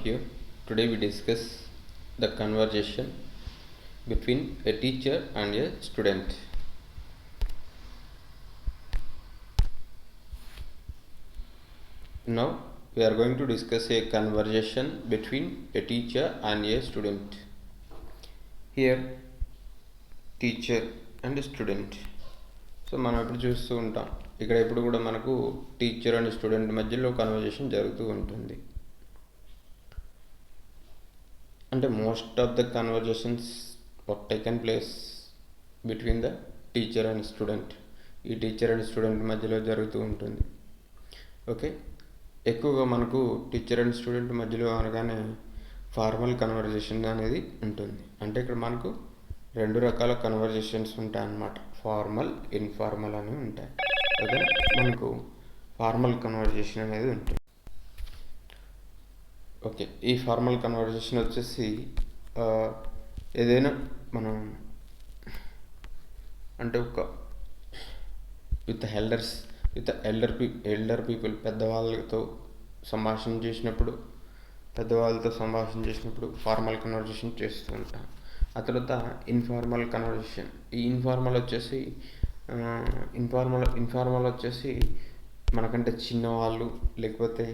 here. Today we discuss the conversation between a teacher and a student. Now we are going to discuss a conversation between a teacher and a student. Here teacher and student. So మనం ఎప్పుడు చూస్తూ ఉంటాం, ఇక్కడ ఎప్పుడు కూడా మనకు teacher and student మధ్యలో conversation జరుగుతూ ఉంటుంది. అంటే most of the conversations taken place between the teacher and student. ఈ టీచర్ అండ్ స్టూడెంట్ మధ్యలో జరుగుతూ ఉంటుంది. ఓకే, ఎక్కువగా మనకు టీచర్ అండ్ స్టూడెంట్ మధ్యలో అనగానే ఫార్మల్ కన్వర్జేషన్ అనేది ఉంటుంది. అంటే ఇక్కడ మనకు రెండు రకాల కన్వర్జేషన్స్ ఉంటాయి అన్నమాట. ఫార్మల్, ఇన్ఫార్మల్ అని ఉంటాయి. ఓకే, మనకు ఫార్మల్ కన్వర్జేషన్ అనేది ఉంటుంది. ఓకే, ఈ ఫార్మల్ కన్వర్జేషన్ వచ్చేసి ఏదైనా మనం అంటే ఒక విత్ ఎల్డర్ పీపుల్ పెద్దవాళ్ళతో సంభాషణ చేసినప్పుడు ఫార్మల్ కన్వర్జేషన్ చేస్తూ ఉంటాం. ఆ తర్వాత ఇన్ఫార్మల్ కన్వర్జేషన్. ఈ ఇన్ఫార్మల్ వచ్చేసి మనకంటే చిన్నవాళ్ళు లేకపోతే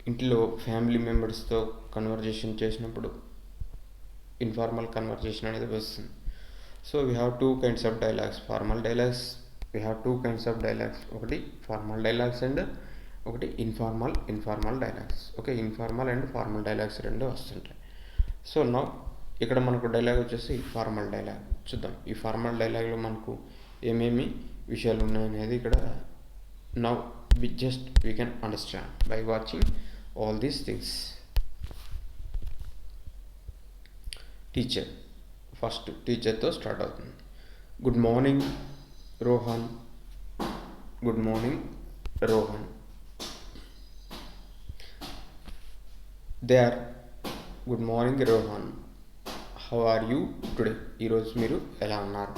ఇంట్లో ఫ్యామిలీ మెంబర్స్తో కన్వర్జేషన్ చేసినప్పుడు ఇన్ఫార్మల్ కన్వర్జేషన్ అనేది వస్తుంది. So we have two kinds of dialogues. ఒకటి ఫార్మల్ డైలాగ్స్ అండ్ ఒకటి informal dialogues. Okay, informal and formal dialogues రెండు వస్తుంటాయి. సో నౌ ఇక్కడ మనకు డైలాగ్ వచ్చేసి ఫార్మల్ డైలాగ్ చూద్దాం. ఈ ఫార్మల్ డైలాగ్లో మనకు ఏమేమి విషయాలు ఉన్నాయనేది ఇక్కడ now we can understand by watching all these things. Teacher first టీచర్తో స్టార్ట్ అవుతుంది. Good morning Rohan. Good morning Rohan, how are you today? ఈరోజు మీరు ఎలా ఉన్నారు?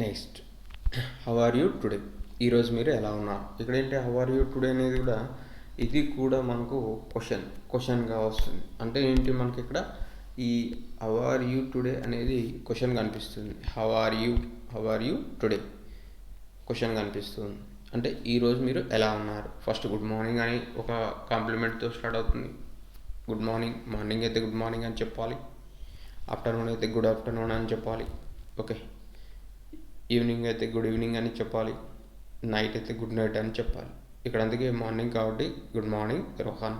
Next, how are you today, ఈరోజు మీరు ఎలా ఉన్నారు? ఇక్కడ ఏంటి హౌ ఆర్ యూ టుడే అనేది కూడా ఇది కూడా మనకు క్వశ్చన్గా వస్తుంది. అంటే ఏంటి, మనకి ఇక్కడ ఈ హౌ ఆర్ యూ టుడే అనేది క్వశ్చన్ కనిపిస్తుంది. How are you today question కనిపిస్తుంది. అంటే ఈరోజు మీరు ఎలా ఉన్నారు? ఫస్ట్ గుడ్ మార్నింగ్ అని ఒక కాంప్లిమెంట్తో స్టార్ట్ అవుతుంది. గుడ్ మార్నింగ్ అయితే గుడ్ మార్నింగ్ అని చెప్పాలి. ఆఫ్టర్నూన్ అయితే గుడ్ ఆఫ్టర్నూన్ అని చెప్పాలి. ఓకే, ఈవినింగ్ అయితే గుడ్ ఈవినింగ్ అని చెప్పాలి. నైట్ అయితే గుడ్ నైట్ అని చెప్పాలి. ఇక్కడ అందుకే మార్నింగ్ కాబట్టి గుడ్ మార్నింగ్ రోహన్.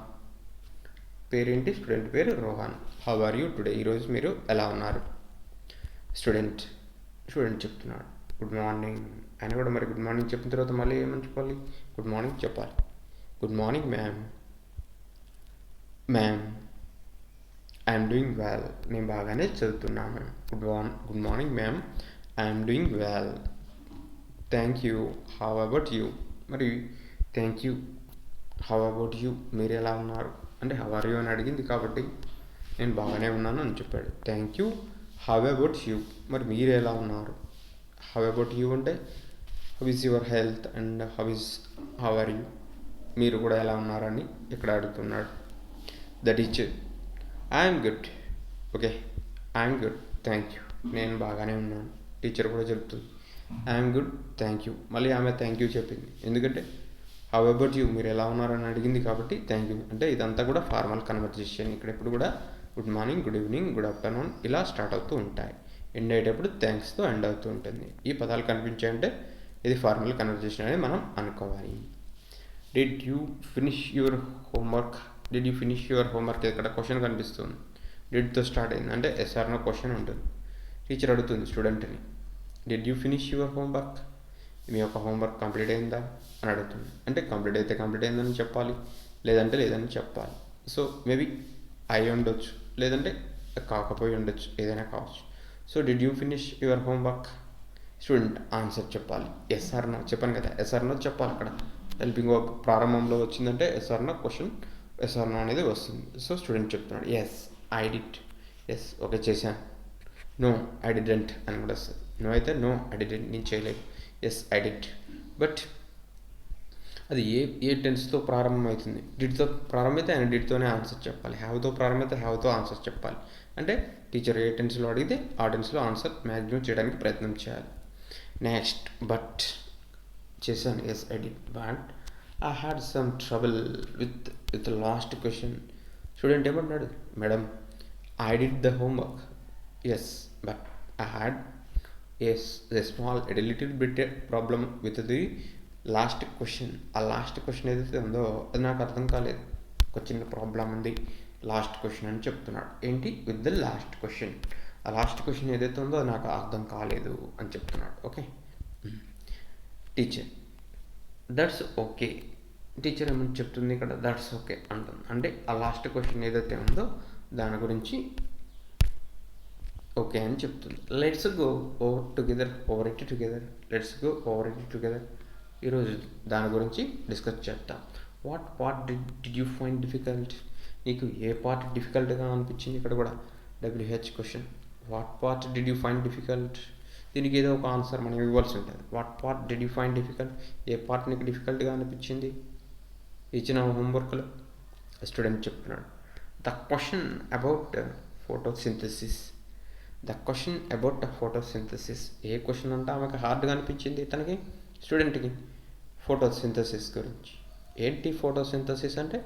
పేరేంటి? స్టూడెంట్ పేరు Rohan. How are you today, ఈరోజు మీరు ఎలా ఉన్నారు? స్టూడెంట్ చెప్తున్నాడు గుడ్ మార్నింగ్. ఆయన కూడా మరి గుడ్ మార్నింగ్ చెప్పిన తర్వాత మళ్ళీ ఏమని చెప్పాలి? గుడ్ మార్నింగ్ చెప్పాలి. Good morning ma'am I'm doing well, నేను బాగానే చదువుతున్నాను. Good morning ma'am I'm doing well. Thank you, how about you? మరి thank you, how about you, మీరు ఎలా ఉన్నారు? అంటే హౌ ఆర్ యూ అని అడిగింది కాబట్టి నేను బాగానే ఉన్నాను అని చెప్పాడు. Thank you, how about you, మరి మీరు ఎలా ఉన్నారు? హౌ అబౌట్ యూ అంటే how is your health and how are you, మీరు కూడా ఎలా ఉన్నారని ఇక్కడ అడుగుతున్నాడు. The teacher I'm good. Okay, I'm good, thank you, నేను బాగానే ఉన్నాను. టీచర్ కూడా చెప్తుంది ఐఎమ్ గుడ్, థ్యాంక్ యూ. మళ్ళీ ఆమె థ్యాంక్ యూ చెప్పింది, ఎందుకంటే హౌ అబౌట్ యూ, మీరు ఎలా ఉన్నారని అడిగింది కాబట్టి థ్యాంక్ యూ. అంటే ఇదంతా కూడా ఫార్మల్ కన్వర్జేషన్. ఇక్కడ ఎప్పుడు కూడా good morning, good evening, good afternoon ఇలా స్టార్ట్ అవుతూ ఉంటాయి. ఎండ్ అయ్యేటప్పుడు థ్యాంక్స్తో ఎండ్ అవుతూ ఉంటుంది. ఈ పదాలు కనిపించాయంటే ఇది ఫార్మల్ కన్వర్జేషన్ అని మనం అనుకోవాలి. Did you finish your homework? ఇక్కడ క్వశ్చన్ కనిపిస్తుంది. డిడ్తో స్టార్ట్ అయింది అంటే ఎస్ఆర్ నో క్వశ్చన్ ఉంటుంది. టీచర్ అడుగుతుంది స్టూడెంట్ని, did you finish your homework, మీ యొక్క హోంవర్క్ కంప్లీట్ అయిందా అని అడుగుతుంది. అంటే కంప్లీట్ అయితే కంప్లీట్ అయిందని చెప్పాలి, లేదంటే లేదని చెప్పాలి. సో మేబీ అయి ఉండొచ్చు, లేదంటే కాకపోయి ఉండొచ్చు, ఏదైనా కావచ్చు. So did you finish your homework? Student answer చెప్పాలి. ఎస్ఆర్ నో చెప్పాను కదా, ఎస్ఆర్ నో చెప్పాలి. అక్కడ హెల్పింగ్ వర్క్ ప్రారంభంలో వచ్చిందంటే yes or no question yes or no అనేది వస్తుంది. సో స్టూడెంట్ చెప్తున్నాడు yes I did, yes okay చేశాను. నో ఐ డిడెంట్ అని కూడా వస్తుంది. నో అయితే నో ఐ డిడెంట్, నేను చేయలేదు. ఎస్ ఐ డిడ్, బట్ అది ఏ టెన్స్తో ప్రారంభమవుతుంది, డిడ్తో ప్రారంభమైతే ఆయన డిడ్తోనే ఆన్సర్ చెప్పాలి, హ్యావ్తో ప్రారంభమైతే హ్యావ్తో ఆన్సర్ చెప్పాలి. అంటే టీచర్ ఏ టెన్స్లో అడిగితే ఆ టెన్స్లో ఆన్సర్ మ్యాక్సిమం చేయడానికి ప్రయత్నం చేయాలి. నెక్స్ట్ బట్ చేశాను, yes I did, but I had some trouble with last question. Student ఏమంటున్నాడు, madam I did the homework, yes but I had a little bit problem with the last question. ఆ last question ఏదైతే ఉందో అది నాకు అర్థం కాలేదు, ఒక చిన్న ప్రాబ్లం ఉంది లాస్ట్ క్వశ్చన్ అని చెప్తున్నాడు. ఏంటి, విత్ ద లాస్ట్ క్వశ్చన్, ఆ లాస్ట్ క్వశ్చన్ ఏదైతే ఉందో అది నాకు అర్థం కాలేదు అని చెప్తున్నాడు. Okay, teacher that's okay. Teacher ఏమని చెప్తుంది ఇక్కడ, దట్స్ ఓకే అంటుంది. అంటే ఆ లాస్ట్ క్వశ్చన్ ఏదైతే ఉందో దాని గురించి ఓకే అని చెప్తుంది. Let's go over it together. ఈరోజు దాని గురించి డిస్కస్ చేద్దాం. What part did you find difficult? నీకు ఏ పార్ట్ డిఫికల్ట్గా అనిపించింది? ఇక్కడ కూడా WH question, what part did you find difficult? దీనికి ఏదో ఒక ఆన్సర్ మనం ఇవ్వాల్సి ఉంటుంది. What part did you find difficult, A part నీకు డిఫికల్ట్గా అనిపించింది ఇచ్చిన హోంవర్క్లో? స్టూడెంట్ చెప్తున్నాడు, the question about photosynthesis. A question అంటే ఆమెకు హార్డ్గా అనిపించింది తనకి, స్టూడెంట్కి, ఫోటోసింథసిస్ గురించి. ఏంటి ఫోటోసింథసిస్ అంటే?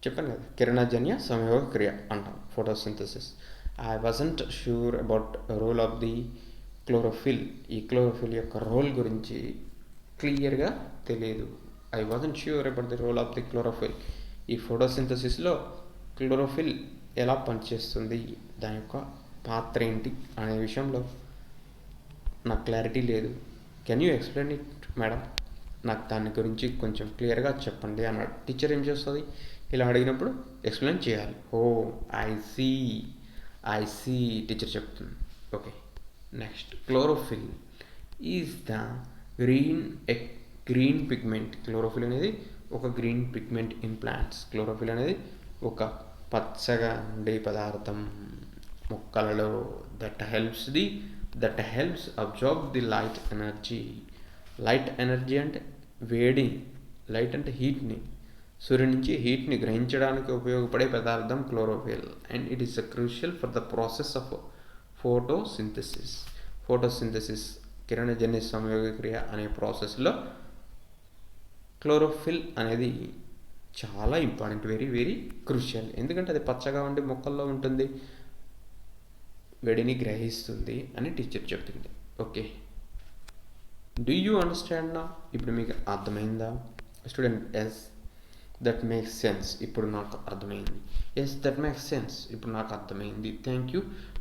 చెప్పాను కదా, కిరణజన్య సంయోగ క్రియ అంటాం photosynthesis. I wasn't sure about role of the chlorophyll. ఈ క్లోరోఫిల్ యొక్క రోల్ గురించి క్లియర్గా తెలియదు. I wasn't sure about the role of the chlorophyll. ఈ ఫోటోసింథసిస్లో క్లోరోఫిల్ ఎలా పనిచేస్తుంది, దాని యొక్క పాత్ర ఏంటి అనే విషయంలో నాకు క్లారిటీ లేదు. Can you explain it madam? నాకు దాని గురించి కొంచెం క్లియర్గా చెప్పండి అన్నాడు. టీచర్ ఏం చేస్తుంది, ఇలా అడిగినప్పుడు ఎక్స్ప్లెయిన్ చేయాలి. ఓ ఐ సీ టీచర్ చెప్తుంది. Okay, next chlorophyll is the green pigment. Chlorophyll అనేది ఒక green pigment in plants. Chlorophyll అనేది ఒక పచ్చగా ఉండే పదార్థం మొక్కలలో, that helps absorb the light energy అంటే వేడి, లైట్ అంటే హీట్ని, సూర్యుడి నుంచి హీట్ని గ్రహించడానికి ఉపయోగపడే పదార్థం chlorophyll. And it is crucial for the process of photosynthesis కిరణజన్య సంయోగ క్రియ అనే ప్రాసెస్లో క్లోరోఫిల్ అనేది చాలా ఇంపార్టెంట్, వెరీ వెరీ క్రూషియల్. ఎందుకంటే అది పచ్చగా ఉండి మొక్కల్లో ఉంటుంది, వేడిని గ్రహిస్తుంది అని టీచర్ చెప్తుంది. ఓకే, డూ యూ అండర్స్టాండ్ నా? ఇప్పుడు మీకు అర్థమైందా? Student, yes that makes sense. ఇప్పుడు నాకు అర్థమైంది. ఎస్ దట్ మేక్స్ సెన్స్, ఇప్పుడు నాకు అర్థమైంది. Thank you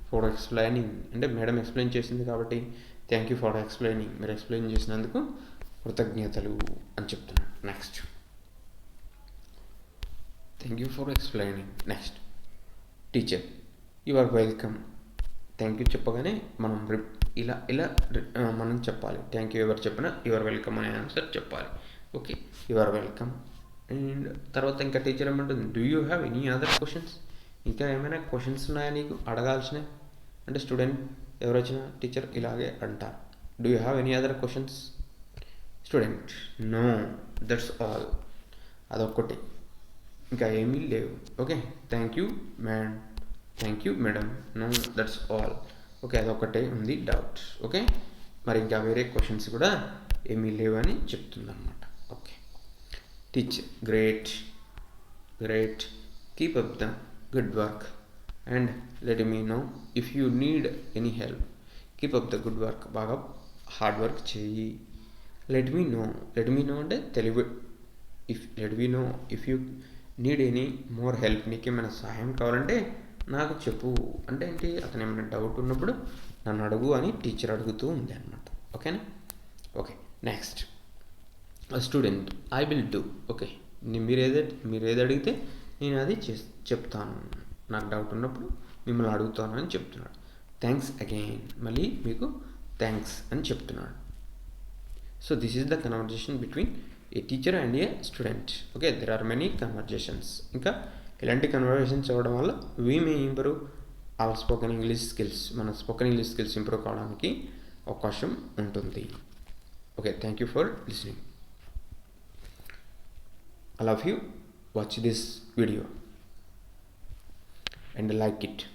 for explaining. అంటే మేడం ఎక్స్ప్లెయిన్ చేసింది కాబట్టి థ్యాంక్ యూ ఫర్ ఎక్స్ప్లెయినింగ్, మీరు ఎక్స్ప్లెయిన్ చేసినందుకు కృతజ్ఞతలు అని చెప్తున్నాను. Next, thank you for explaining. Next, teacher you are welcome. Thank you చెప్పగానే మనం ఇలా మనం చెప్పాలి. థ్యాంక్ యూ ఎవరు చెప్పినా యు ఆర్ వెల్కమ్ అనే ఆన్సర్ చెప్పాలి. Okay, you are welcome. And తర్వాత ఇంకా టీచర్ ఏమంటుంది, do you have any other questions? ఇంకా ఏమైనా క్వశ్చన్స్ ఉన్నాయా నీకు అడగాల్సినవి? అంటే స్టూడెంట్ ఎవరు వచ్చినా టీచర్ ఇలాగే అంటారు, do you have any other questions? Student, no, that's all. అదొక్కటి, ఇంకా ఏమీ లేవు. Okay, thank you madam, no that's all. Okay, అదొకటే ఉంది డౌట్. ఓకే, మరి ఇంకా వేరే క్వశ్చన్స్ కూడా ఏమీ లేవని చెప్తుంది అన్నమాట. Okay, teacher, great, keep up the good work and let me know if you need any help. Keep up the good work, బాగా హార్డ్ వర్క్ చేయి. లెట్ మీ నో అంటే let me know if you need any more help. నీకేమైనా సహాయం కావాలంటే నాకు చెప్పు. అంటే ఏంటి, అతను ఏమైనా డౌట్ ఉన్నప్పుడు నన్ను అడుగు అని టీచర్ అడుగుతూ ఉంది అనమాట. ఓకేనా? Okay, next, student, I will do. Okay, మీరు ఏది అడిగితే నేను అది చెప్తాను. నాకు డౌట్ ఉన్నప్పుడు మిమ్మల్ని అడుగుతాను అని చెప్తున్నాడు. థ్యాంక్స్ అగైన్, మళ్ళీ మీకు థ్యాంక్స్ అని చెప్తున్నాడు. So this is the conversation between a teacher and a student. Okay, there are many conversations. ఇంకా ఇలాంటి కన్వర్జేషన్స్ అవ్వడం వల్ల we may improve our spoken English skills. మన స్పోకెన్ ఇంగ్లీష్ స్కిల్స్ ఇంప్రూవ్ కావడానికి అవకాశం ఉంటుంది. Okay, thank you for listening. all of you watch this video and like it.